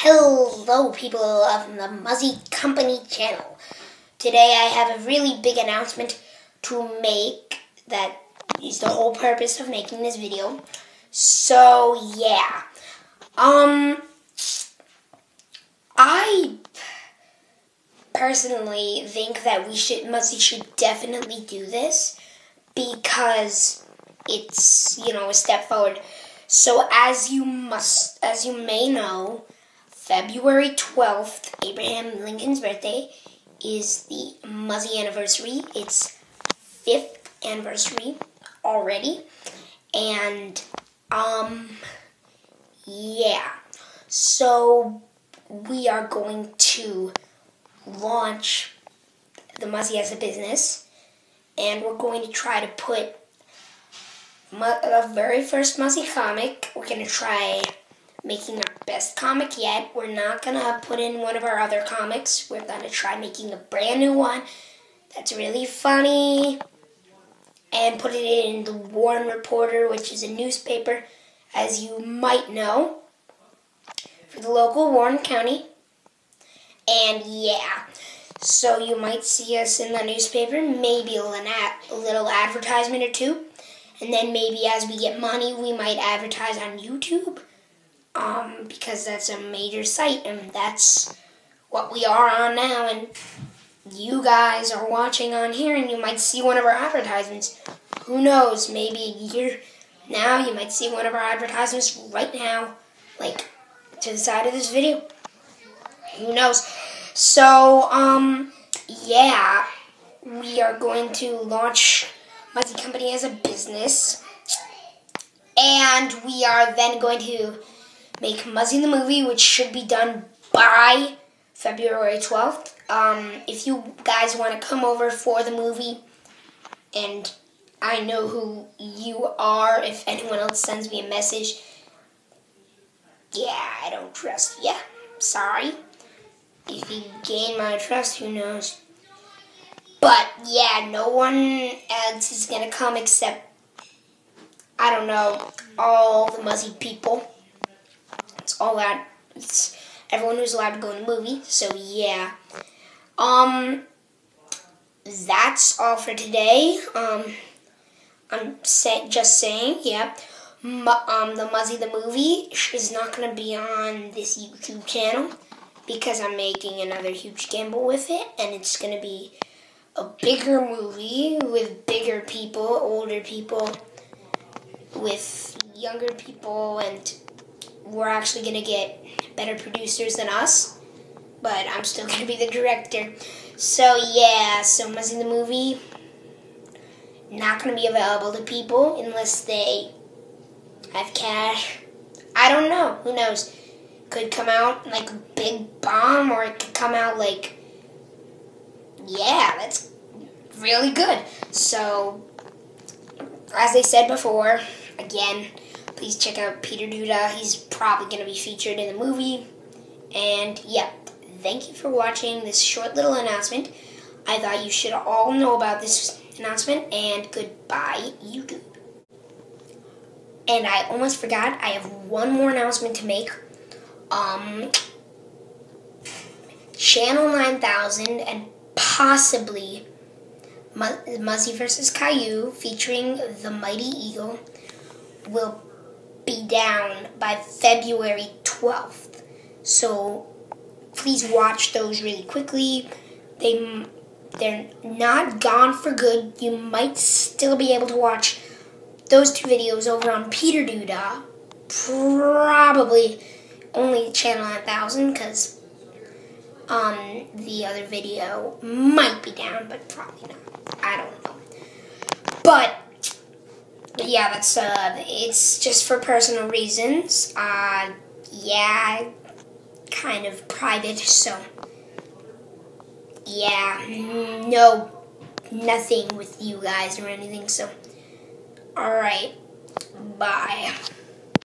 Hello, people of the Muzzy Company channel. Today I have a really big announcement to make that is the whole purpose of making this video. So, yeah. I personally think that Muzzy should definitely do this because it's, a step forward. So, as you may know, February 12th, Abraham Lincoln's birthday, is the Muzzy anniversary. It's 5th anniversary already. And, yeah. So, we are going to launch the Muzzy as a business. And we're going to try to put the very first Muzzy comic. We're going to try making our best comic yet. We're not going to put in one of our other comics. We're going to try making a brand new one that's really funny and put it in the Warren Reporter, which is a newspaper, as you might know, for the local Warren County. And yeah, so you might see us in the newspaper, maybe a little advertisement or two. And then maybe as we get money, we might advertise on YouTube. Because that's a major site, and that's what we are on now, and you guys are watching on here, and you might see one of our advertisements. Who knows, maybe a year now, you might see one of our advertisements right now, like, to the side of this video. Who knows? So, yeah, we are going to launch Muzzy Company as a business, and we are then going to make Muzzy the movie, which should be done by February 12th. If you guys want to come over for the movie, and I know who you are, if anyone else sends me a message, yeah, I don't trust you. Sorry. If you gain my trust, who knows? But, yeah, no one else is going to come except, I don't know, all the Muzzy people. It's all that. It's everyone who's allowed to go in the movie. So yeah, that's all for today. I'm just saying, yeah. The Muzzy the movie is not going to be on this YouTube channel because I'm making another huge gamble with it, and it's going to be a bigger movie with bigger people, older people, with younger people, and we're actually going to get better producers than us, but I'm still going to be the director. So, yeah, so Muzzy the movie, not going to be available to people unless they have cash. I don't know. Who knows? Could come out like a big bomb, or it could come out like, yeah, that's really good. So, as I said before, again, please check out Peter Duda. He's probably going to be featured in the movie. And, yeah, thank you for watching this short little announcement. I thought you should all know about this announcement. And goodbye, YouTube. And I almost forgot, I have one more announcement to make. Channel 9000 and possibly Muzzy vs. Caillou featuring the Mighty Eagle will be down by February 12th. So please watch those really quickly. They're not gone for good. You might still be able to watch those two videos over on Peter Duda. Probably only channel 9000 because the other video might be down, but probably not. I don't know. But yeah, that's it's just for personal reasons. Yeah, kind of private, so yeah, nothing with you guys or anything, so alright, bye.